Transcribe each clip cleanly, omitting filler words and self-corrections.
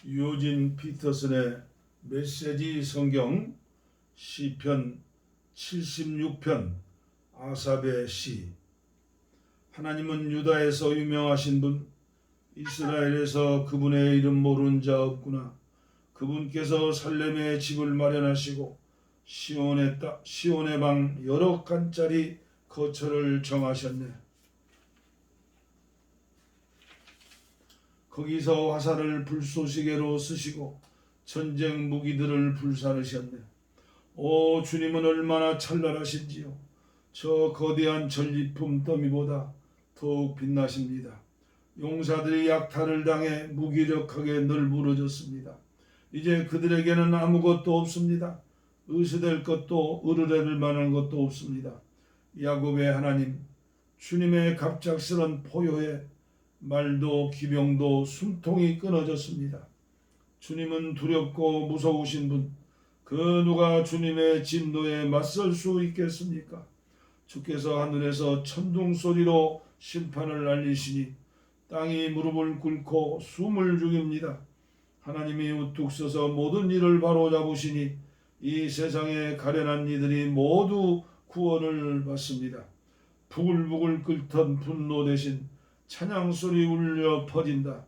유진 피터슨의 메시지 성경 시편 76편 아삽의 시. 하나님은 유다에서 유명하신 분, 이스라엘에서 그분의 이름 모르는 자 없구나. 그분께서 살렘에 집을 마련하시고 시온의 방 여러 칸짜리 거처를 정하셨네. 거기서 화살을 불쏘시개로 쓰시고 전쟁 무기들을 불사르셨네. 오, 주님은 얼마나 찬란하신지요. 저 거대한 전리품 더미보다 더욱 빛나십니다. 용사들이 약탈을 당해 무기력하게 널브러졌습니다. 이제 그들에게는 아무것도 없습니다. 의시될 것도 으르레를 만한 것도 없습니다. 야곱의 하나님, 주님의 갑작스런 포효에 말도 기병도 숨통이 끊어졌습니다. 주님은 두렵고 무서우신 분, 그 누가 주님의 진노에 맞설 수 있겠습니까? 주께서 하늘에서 천둥 소리로 심판을 알리시니 땅이 무릎을 꿇고 숨을 죽입니다. 하나님이 우뚝 서서 모든 일을 바로잡으시니 이 세상에 가련한 이들이 모두 구원을 받습니다. 부글부글 끓던 분노 대신 찬양소리 울려 퍼진다.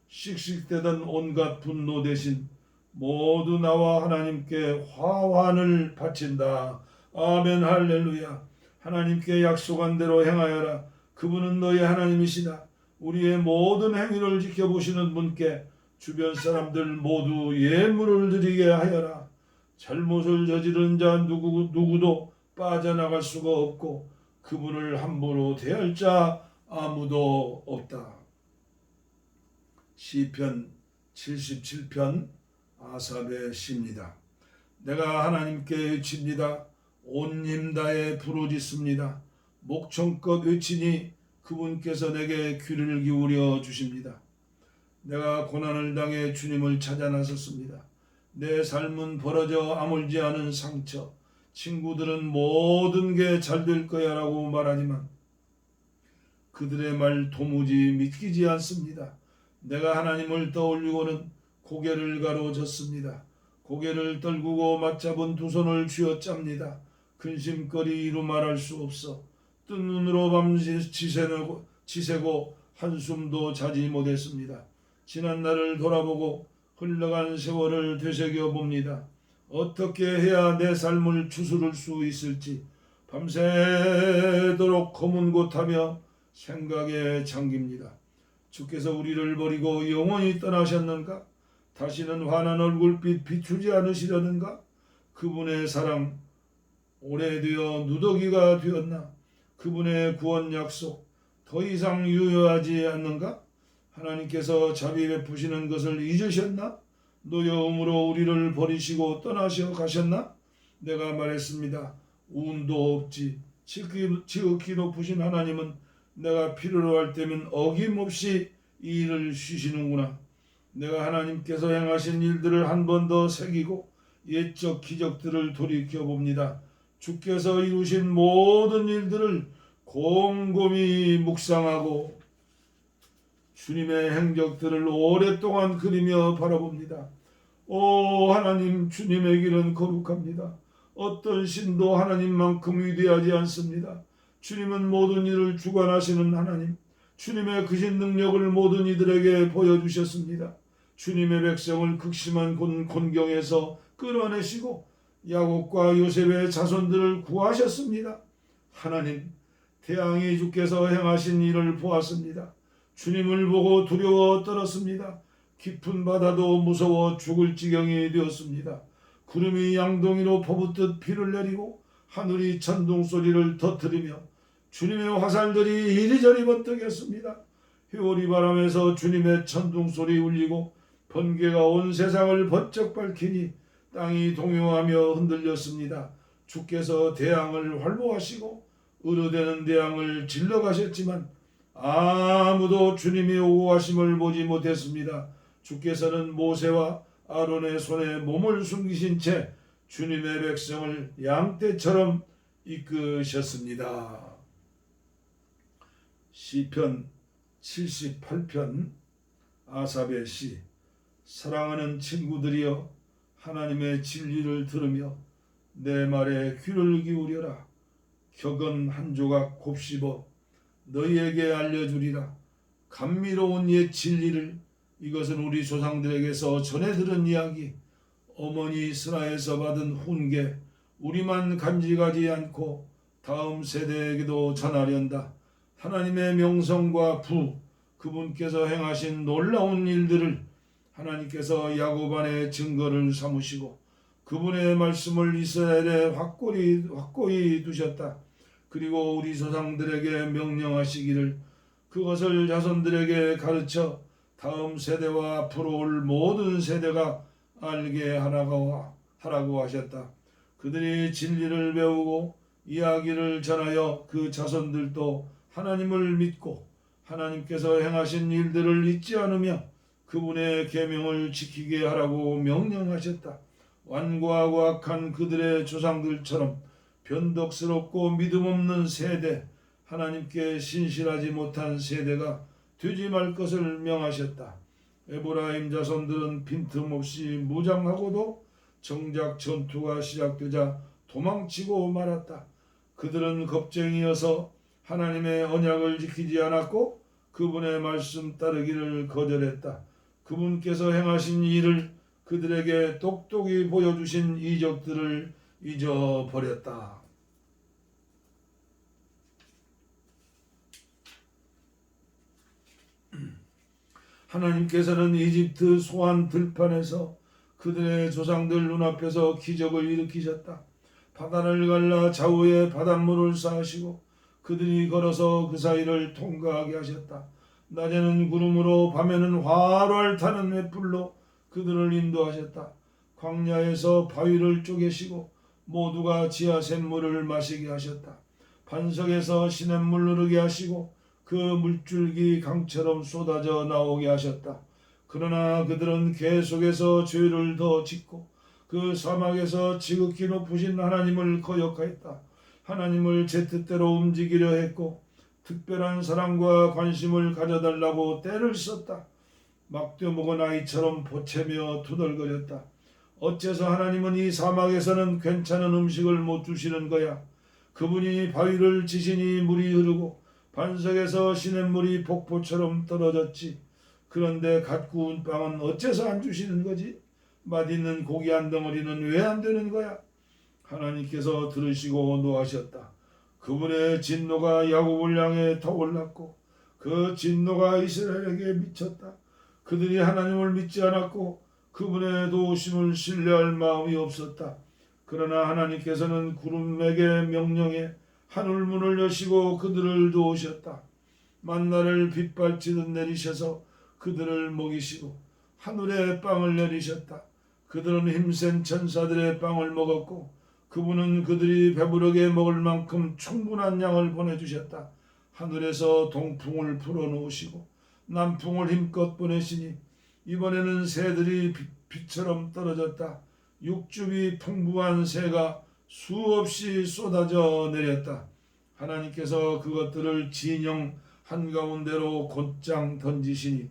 씩씩대던 온갖 분노 대신 모두 나와 하나님께 화환을 바친다. 아멘 할렐루야. 하나님께 약속한 대로 행하여라. 그분은 너의 하나님이시다. 우리의 모든 행위를 지켜보시는 분께 주변 사람들 모두 예물을 드리게 하여라. 잘못을 저지른 자 누구도 빠져나갈 수가 없고 그분을 함부로 대할 자 아무도 없다. 시편 77편 아삽의 시입니다. 내가 하나님께 외칩니다. 온 힘 다해 부르짖습니다. 목청껏 외치니 그분께서 내게 귀를 기울여 주십니다. 내가 고난을 당해 주님을 찾아 나섰습니다. 내 삶은 벌어져 아물지 않은 상처. 친구들은 모든 게 잘 될 거야 라고 말하지만 그들의 말 도무지 믿기지 않습니다. 내가 하나님을 떠올리고는 고개를 가로젓습니다. 고개를 떨구고 맞잡은 두 손을 쥐어짭니다. 근심거리 이루 말할 수 없어 뜬 눈으로 밤새 지새고 한숨도 자지 못했습니다. 지난 날을 돌아보고 흘러간 세월을 되새겨봅니다. 어떻게 해야 내 삶을 추스를 수 있을지 밤새도록 고문고하며 생각에 잠깁니다. 주께서 우리를 버리고 영원히 떠나셨는가? 다시는 환한 얼굴빛 비추지 않으시려는가? 그분의 사랑 오래되어 누더기가 되었나? 그분의 구원 약속 더 이상 유효하지 않는가? 하나님께서 자비 베푸시는 것을 잊으셨나? 노여움으로 우리를 버리시고 떠나셔 가셨나? 내가 말했습니다. 운도 없지. 지극히 높으신 하나님은 내가 필요로 할 때면 어김없이 이 일을 쉬시는구나. 내가 하나님께서 행하신 일들을 한 번 더 새기고 옛적 기적들을 돌이켜봅니다. 주께서 이루신 모든 일들을 곰곰이 묵상하고 주님의 행적들을 오랫동안 그리며 바라봅니다. 오 하나님, 주님의 길은 거룩합니다. 어떤 신도 하나님만큼 위대하지 않습니다. 주님은 모든 일을 주관하시는 하나님, 주님의 크신 능력을 모든 이들에게 보여주셨습니다. 주님의 백성을 극심한 곤경에서 끌어내시고 야곱과 요셉의 자손들을 구하셨습니다. 하나님, 태양이 주께서 행하신 일을 보았습니다. 주님을 보고 두려워 떨었습니다. 깊은 바다도 무서워 죽을 지경이 되었습니다. 구름이 양동이로 퍼붓듯 비를 내리고 하늘이 천둥 소리를 터뜨리며 주님의 화살들이 이리저리 번뜩였습니다. 회오리 바람에서 주님의 천둥 소리 울리고 번개가 온 세상을 번쩍 밝히니 땅이 동요하며 흔들렸습니다. 주께서 대항을 활보하시고 으르되는 대항을 질러가셨지만 아무도 주님이 오고 가심을 보지 못했습니다. 주께서는 모세와 아론의 손에 몸을 숨기신 채 주님의 백성을 양떼처럼 이끄셨습니다. 시편 78편 아삽의 시. 사랑하는 친구들이여, 하나님의 진리를 들으며 내 말에 귀를 기울여라. 격은 한 조각 곱씹어 너희에게 알려주리라. 감미로운 옛 진리를, 이것은 우리 조상들에게서 전해 들은 이야기, 어머니 스나에서 받은 훈계, 우리만 간직하지 않고 다음 세대에게도 전하련다. 하나님의 명성과 부, 그분께서 행하신 놀라운 일들을 하나님께서 야곱 안에 증거를 삼으시고 그분의 말씀을 이스라엘에 확고히 두셨다. 그리고 우리 조상들에게 명령하시기를 그것을 자손들에게 가르쳐 다음 세대와 앞으로 올 모든 세대가 알게 하라고 하셨다. 그들이 진리를 배우고 이야기를 전하여 그 자손들도 하나님을 믿고 하나님께서 행하신 일들을 잊지 않으며 그분의 계명을 지키게 하라고 명령하셨다. 완고하고 악한 그들의 조상들처럼 변덕스럽고 믿음 없는 세대, 하나님께 신실하지 못한 세대가 되지 말 것을 명하셨다. 에브라임 자손들은 빈틈없이 무장하고도 정작 전투가 시작되자 도망치고 말았다. 그들은 겁쟁이여서 하나님의 언약을 지키지 않았고 그분의 말씀 따르기를 거절했다. 그분께서 행하신 일을, 그들에게 똑똑히 보여주신 이적들을 잊어버렸다. 하나님께서는 이집트 소환 들판에서 그들의 조상들 눈앞에서 기적을 일으키셨다. 바다를 갈라 좌우에 바닷물을 쌓으시고 그들이 걸어서 그 사이를 통과하게 하셨다. 낮에는 구름으로 밤에는 활활 타는 횃불로 그들을 인도하셨다. 광야에서 바위를 쪼개시고 모두가 지하 샘물을 마시게 하셨다. 반석에서 시냇물 흐르게 하시고 그 물줄기 강처럼 쏟아져 나오게 하셨다. 그러나 그들은 계속해서 죄를 더 짓고 그 사막에서 지극히 높으신 하나님을 거역하였다. 하나님을 제 뜻대로 움직이려 했고 특별한 사랑과 관심을 가져달라고 떼를 썼다. 막대 먹은 아이처럼 보채며 투덜거렸다. 어째서 하나님은 이 사막에서는 괜찮은 음식을 못 주시는 거야? 그분이 바위를 치시니 물이 흐르고 반석에서 시냇물이 폭포처럼 떨어졌지. 그런데 갓 구운 빵은 어째서 안 주시는 거지? 맛있는 고기 한 덩어리는 왜 안 되는 거야? 하나님께서 들으시고 노하셨다. 그분의 진노가 야곱을 향해 타올랐고 그 진노가 이스라엘에게 미쳤다. 그들이 하나님을 믿지 않았고 그분의 도우심을 신뢰할 마음이 없었다. 그러나 하나님께서는 구름에게 명령해 하늘문을 여시고 그들을 도우셨다. 만나를 빗발치듯 내리셔서 그들을 먹이시고 하늘에 빵을 내리셨다. 그들은 힘센 천사들의 빵을 먹었고 그분은 그들이 배부르게 먹을 만큼 충분한 양을 보내주셨다. 하늘에서 동풍을 불어넣으시고 남풍을 힘껏 보내시니 이번에는 새들이 빛처럼 떨어졌다. 육즙이 풍부한 새가 수없이 쏟아져 내렸다. 하나님께서 그것들을 진영 한가운데로 곧장 던지시니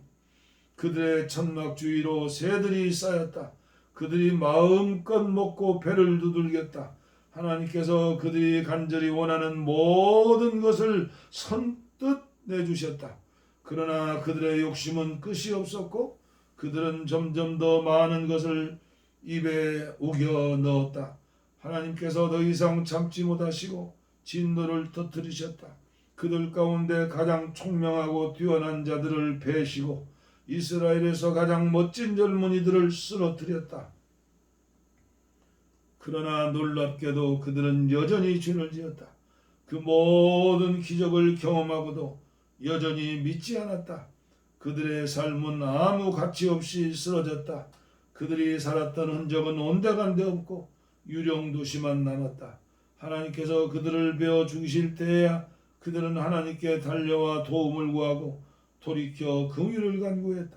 그들의 천막 주위로 새들이 쌓였다. 그들이 마음껏 먹고 배를 두들겼다. 하나님께서 그들이 간절히 원하는 모든 것을 선뜻 내주셨다. 그러나 그들의 욕심은 끝이 없었고 그들은 점점 더 많은 것을 입에 우겨 넣었다. 하나님께서 더 이상 참지 못하시고 진노를 터뜨리셨다. 그들 가운데 가장 총명하고 뛰어난 자들을 베시고 이스라엘에서 가장 멋진 젊은이들을 쓰러뜨렸다. 그러나 놀랍게도 그들은 여전히 죄를 지었다. 그 모든 기적을 경험하고도 여전히 믿지 않았다. 그들의 삶은 아무 가치 없이 쓰러졌다. 그들이 살았던 흔적은 온데간데 없고 유령도시만 남았다. 하나님께서 그들을 베어 죽이실 때에야 그들은 하나님께 달려와 도움을 구하고 돌이켜 긍휼을 간구했다.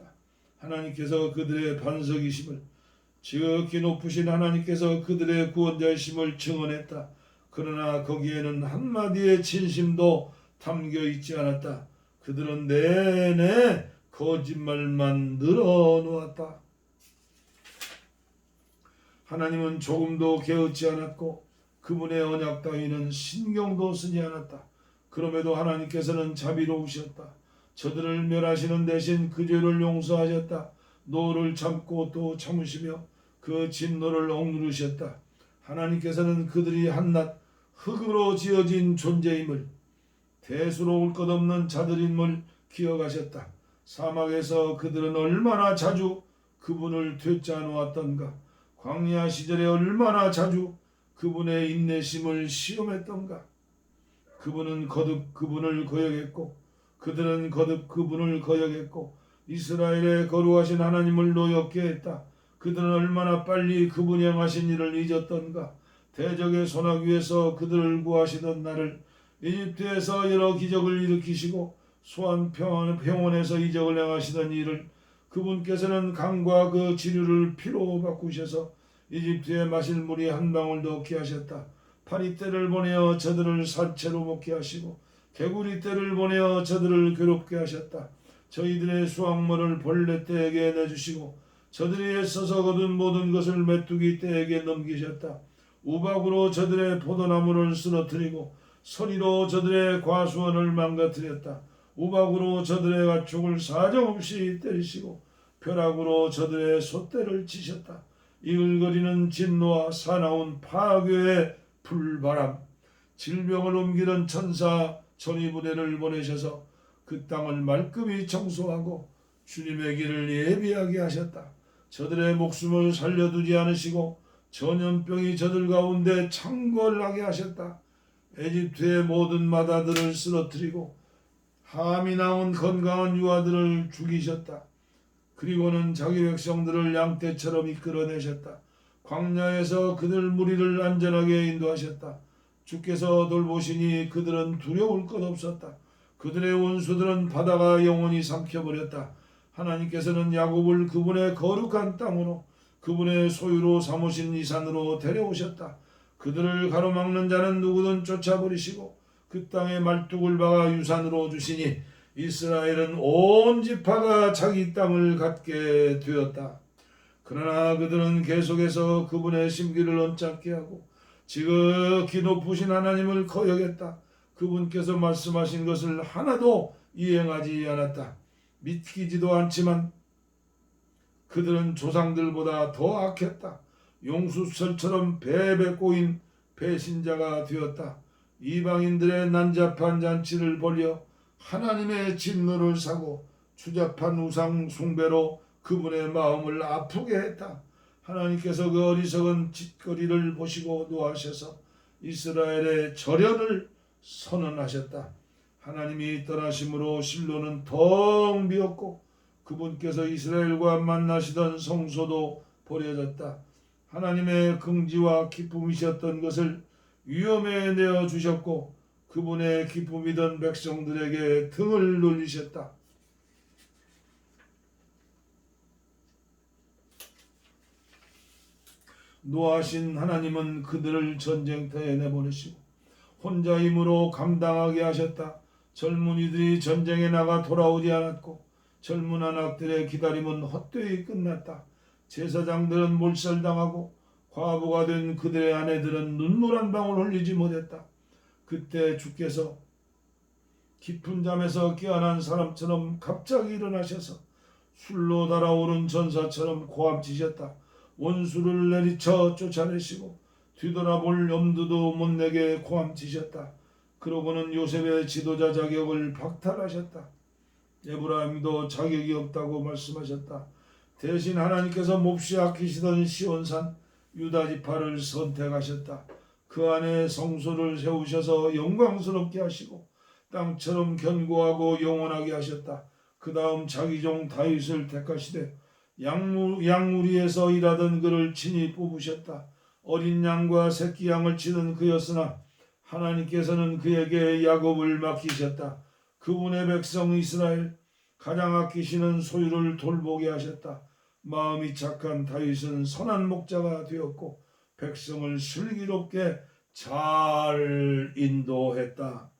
하나님께서 그들의 반석이심을, 지극히 높으신 하나님께서 그들의 구원자이심을 증언했다. 그러나 거기에는 한마디의 진심도 담겨 있지 않았다. 그들은 내내 거짓말만 늘어놓았다. 하나님은 조금도 게으르지 않았고 그분의 언약 따위는 신경도 쓰지 않았다. 그럼에도 하나님께서는 자비로우셨다. 저들을 멸하시는 대신 그 죄를 용서하셨다. 노를 참고 또 참으시며 그 진노를 억누르셨다. 하나님께서는 그들이 한낱 흙으로 지어진 존재임을, 대수로울 것 없는 자들임을 기억하셨다. 사막에서 그들은 얼마나 자주 그분을 되찾아 놓았던가. 광야 시절에 얼마나 자주 그분의 인내심을 시험했던가. 그분은 거듭 그분을 거역했고 그들은 거듭 그분을 거역했고 이스라엘의 거룩하신 하나님을 노엽게 했다. 그들은 얼마나 빨리 그분이 행하신 일을 잊었던가. 대적의 손아귀 위에서 그들을 구하시던 날을, 이집트에서 여러 기적을 일으키시고 소한 평원에서 이적을 행하시던 일을, 그분께서는 강과 그 지류를 피로 바꾸셔서 이집트에 마실 물이 한 방울도 없게 하셨다. 파리떼를 보내어 저들을 산채로 먹게 하시고 개구리떼를 보내어 저들을 괴롭게 하셨다. 저희들의 수확물을 벌레떼에게 내주시고 저들이 애써서 거둔 모든 것을 메뚜기 떼에게 넘기셨다. 우박으로 저들의 포도나무를 쓰러뜨리고 서리로 저들의 과수원을 망가뜨렸다. 우박으로 저들의 가축을 사정없이 때리시고 벼락으로 저들의 솥대를 치셨다. 이글거리는 진노와 사나운 파괴의 불바람, 질병을 옮기는 천사 전이부대를 보내셔서 그 땅을 말끔히 청소하고 주님의 길을 예비하게 하셨다. 저들의 목숨을 살려두지 않으시고 전염병이 저들 가운데 창궐하게 하셨다. 에집트의 모든 마다들을 쓰러뜨리고 함이 나온 건강한 유아들을 죽이셨다. 그리고는 자기 백성들을 양떼처럼 이끌어내셨다. 광야에서 그들 무리를 안전하게 인도하셨다. 주께서 돌보시니 그들은 두려울 것 없었다. 그들의 원수들은 바다가 영원히 삼켜버렸다. 하나님께서는 야곱을 그분의 거룩한 땅으로, 그분의 소유로 삼으신 이 산으로 데려오셨다. 그들을 가로막는 자는 누구든 쫓아버리시고 그 땅에 말뚝을 박아 유산으로 주시니 이스라엘은 온 지파가 자기 땅을 갖게 되었다. 그러나 그들은 계속해서 그분의 심기를 언짢게 하고 지극히 높으신 하나님을 거역했다. 그분께서 말씀하신 것을 하나도 이행하지 않았다. 믿기지도 않지만 그들은 조상들보다 더 악했다. 용수철처럼 배배 꼬인 배신자가 되었다. 이방인들의 난잡한 잔치를 벌여 하나님의 진노를 사고 추잡한 우상 숭배로 그분의 마음을 아프게 했다. 하나님께서 그 어리석은 짓거리를 보시고 노하셔서 이스라엘의 절연을 선언하셨다. 하나님이 떠나심으로 실로는 텅 비었고 그분께서 이스라엘과 만나시던 성소도 버려졌다. 하나님의 긍지와 기쁨이셨던 것을 위험에 내어 주셨고 그분의 기쁨이던 백성들에게 등을 돌리셨다. 노하신 하나님은 그들을 전쟁터에 내보내시고 혼자 힘으로 감당하게 하셨다. 젊은이들이 전쟁에 나가 돌아오지 않았고 젊은 아낙들의 기다림은 헛되이 끝났다. 제사장들은 몰살당하고 과부가 된 그들의 아내들은 눈물 한 방울 흘리지 못했다. 그때 주께서 깊은 잠에서 깨어난 사람처럼 갑자기 일어나셔서 술로 달아오른 전사처럼 고함치셨다. 원수를 내리쳐 쫓아내시고 뒤돌아볼 염두도 못 내게 고함치셨다. 그러고는 요셉의 지도자 자격을 박탈하셨다. 에브라임도 자격이 없다고 말씀하셨다. 대신 하나님께서 몹시 아끼시던 시온산 유다 지파를 선택하셨다. 그 안에 성소를 세우셔서 영광스럽게 하시고 땅처럼 견고하고 영원하게 하셨다. 그 다음 자기 종 다윗을 택하시되 양무리에서 일하던 그를 친히 뽑으셨다. 어린 양과 새끼 양을 치는 그였으나 하나님께서는 그에게 야곱을 맡기셨다. 그분의 백성 이스라엘 가장 아끼시는 소유를 돌보게 하셨다. 마음이 착한 다윗은 선한 목자가 되었고 백성을 슬기롭게 잘 인도했다.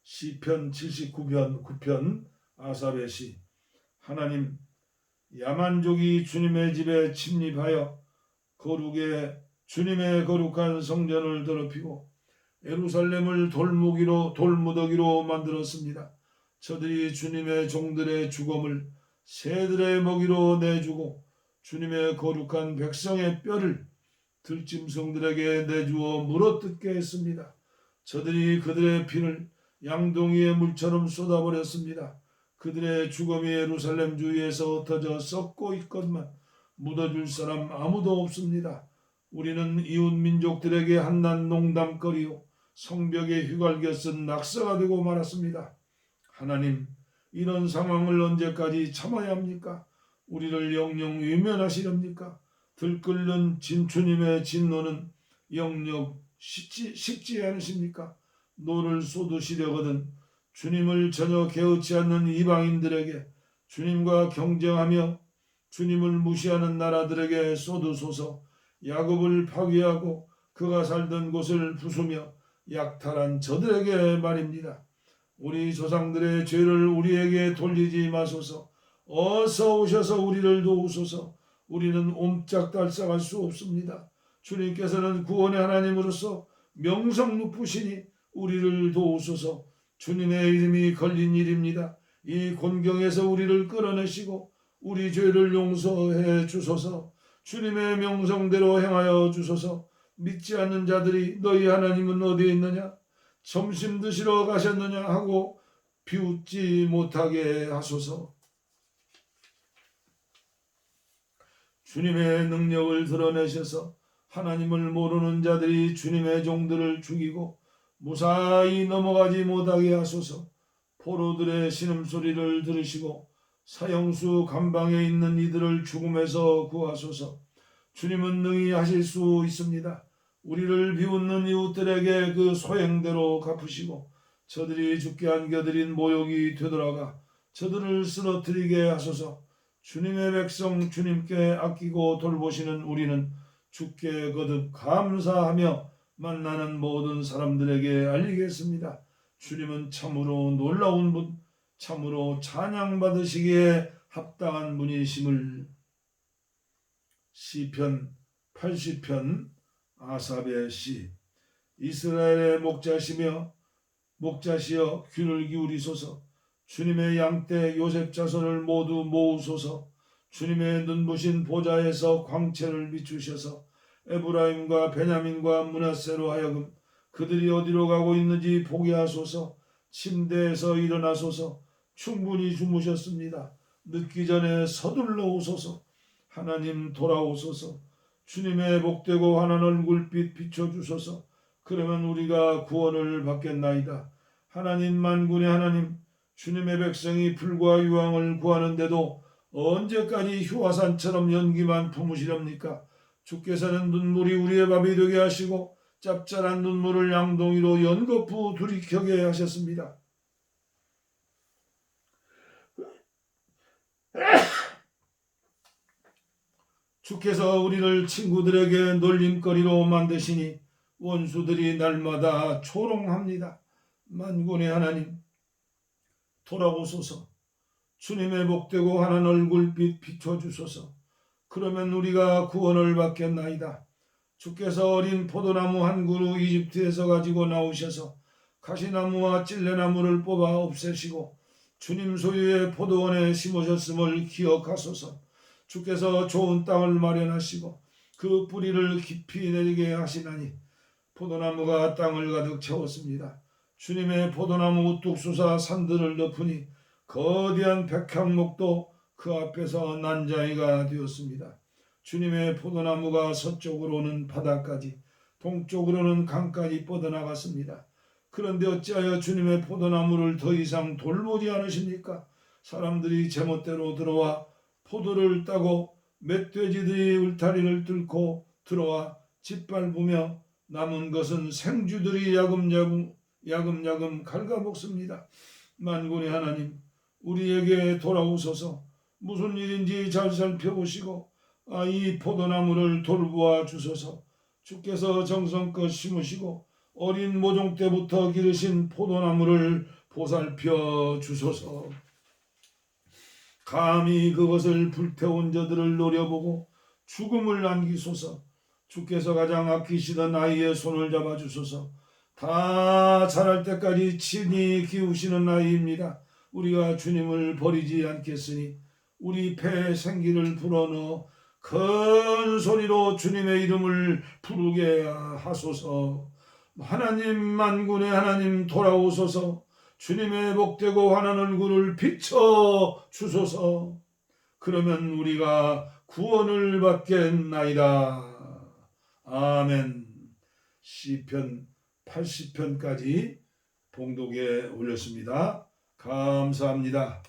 시편 79편 9편 아삽의 시. 하나님, 야만족이 주님의 집에 침입하여 거룩에 주님의 거룩한 성전을 더럽히고 예루살렘을 돌무더기로 만들었습니다. 저들이 주님의 종들의 죽음을 새들의 먹이로 내주고 주님의 거룩한 백성의 뼈를 들짐승들에게 내주어 물어뜯게 했습니다. 저들이 그들의 피를 양동이의 물처럼 쏟아버렸습니다. 그들의 죽음이 예루살렘 주위에서 흩어져 썩고 있건만 묻어줄 사람 아무도 없습니다. 우리는 이웃 민족들에게 한낱 농담거리요 성벽에 휘갈겨 쓴 낙서가 되고 말았습니다. 하나님, 이런 상황을 언제까지 참아야 합니까? 우리를 영영 외면하시렵니까? 들끓는 주님의 진노는 영영 식지 않으십니까? 노를 쏟으시려거든 주님을 전혀 개의치 않는 이방인들에게 주님과 경쟁하며 주님을 무시하는 나라들에게 쏟으소서. 야곱을 파괴하고 그가 살던 곳을 부수며 약탈한 저들에게 말입니다. 우리 조상들의 죄를 우리에게 돌리지 마소서. 어서 오셔서 우리를 도우소서. 우리는 옴짝달싹할 수 없습니다. 주님께서는 구원의 하나님으로서 명성 높으시니 우리를 도우소서. 주님의 이름이 걸린 일입니다. 이 곤경에서 우리를 끌어내시고 우리 죄를 용서해 주소서. 주님의 명성대로 행하여 주소서. 믿지 않는 자들이 너희 하나님은 어디에 있느냐? 점심 드시러 가셨느냐 하고 비웃지 못하게 하소서. 주님의 능력을 드러내셔서 하나님을 모르는 자들이 주님의 종들을 죽이고 무사히 넘어가지 못하게 하소서. 포로들의 신음소리를 들으시고 사형수 감방에 있는 이들을 죽음에서 구하소서. 주님은 능히 하실 수 있습니다. 우리를 비웃는 이웃들에게 그 소행대로 갚으시고 저들이 죽게 안겨드린 모욕이 되돌아가 저들을 쓰러뜨리게 하소서. 주님의 백성 주님께 아끼고 돌보시는 우리는 주께 거듭 감사하며 만나는 모든 사람들에게 알리겠습니다. 주님은 참으로 놀라운 분, 참으로 찬양받으시기에 합당한 분이심을. 시편 80편 아삽의 시. 이스라엘의 목자시여 귀를 기울이소서. 주님의 양떼 요셉 자손을 모두 모으소서. 주님의 눈부신 보좌에서 광채를 비추셔서 에브라임과 베냐민과 므낫세로 하여금 그들이 어디로 가고 있는지 보게 하소서. 침대에서 일어나소서. 충분히 주무셨습니다. 늦기 전에 서둘러 오소서. 하나님 돌아오소서. 주님의 복되고 환한 얼굴빛 비춰주소서. 그러면 우리가 구원을 받겠나이다. 하나님 만군의 하나님, 주님의 백성이 풀과 유황을 구하는데도 언제까지 휴화산처럼 연기만 품으시렵니까? 주께서는 눈물이 우리의 밥이 되게 하시고 짭짤한 눈물을 양동이로 연거푸 들이켜게 하셨습니다. 주께서 우리를 친구들에게 놀림거리로 만드시니 원수들이 날마다 초롱합니다. 만군의 하나님, 돌아오소서. 주님의 복되고 환한 얼굴빛 비춰주소서. 그러면 우리가 구원을 받겠나이다. 주께서 어린 포도나무 한 그루 이집트에서 가지고 나오셔서 가시나무와 찔레나무를 뽑아 없애시고 주님 소유의 포도원에 심으셨음을 기억하소서. 주께서 좋은 땅을 마련하시고 그 뿌리를 깊이 내리게 하시나니 포도나무가 땅을 가득 채웠습니다. 주님의 포도나무 우뚝 솟아 산들을 덮으니 거대한 백향목도 그 앞에서 난장이가 되었습니다. 주님의 포도나무가 서쪽으로는 바다까지 동쪽으로는 강까지 뻗어나갔습니다. 그런데 어찌하여 주님의 포도나무를 더 이상 돌보지 않으십니까? 사람들이 제멋대로 들어와 포도를 따고 멧돼지들이 울타리를 뚫고 들어와 짓밟으며 남은 것은 생쥐들이 야금야금 갉아먹습니다. 만군의 하나님, 우리에게 돌아오소서. 무슨 일인지 잘 살펴보시고 이 포도나무를 돌보아 주소서. 주께서 정성껏 심으시고 어린 모종 때부터 기르신 포도나무를 보살펴 주소서. 감히 그것을 불태운 저들을 노려보고 죽음을 안기소서. 주께서 가장 아끼시던 아이의 손을 잡아주소서. 다 자랄 때까지 친히 키우시는 아이입니다. 우리가 주님을 버리지 않겠으니 우리 폐에 생기를 불어넣어 큰 소리로 주님의 이름을 부르게 하소서. 하나님, 만군의 하나님, 돌아오소서. 주님의 복되고 환한 얼굴을 비춰 주소서. 그러면 우리가 구원을 받겠나이다. 아멘. 시편 80편까지 봉독에 올렸습니다. 감사합니다.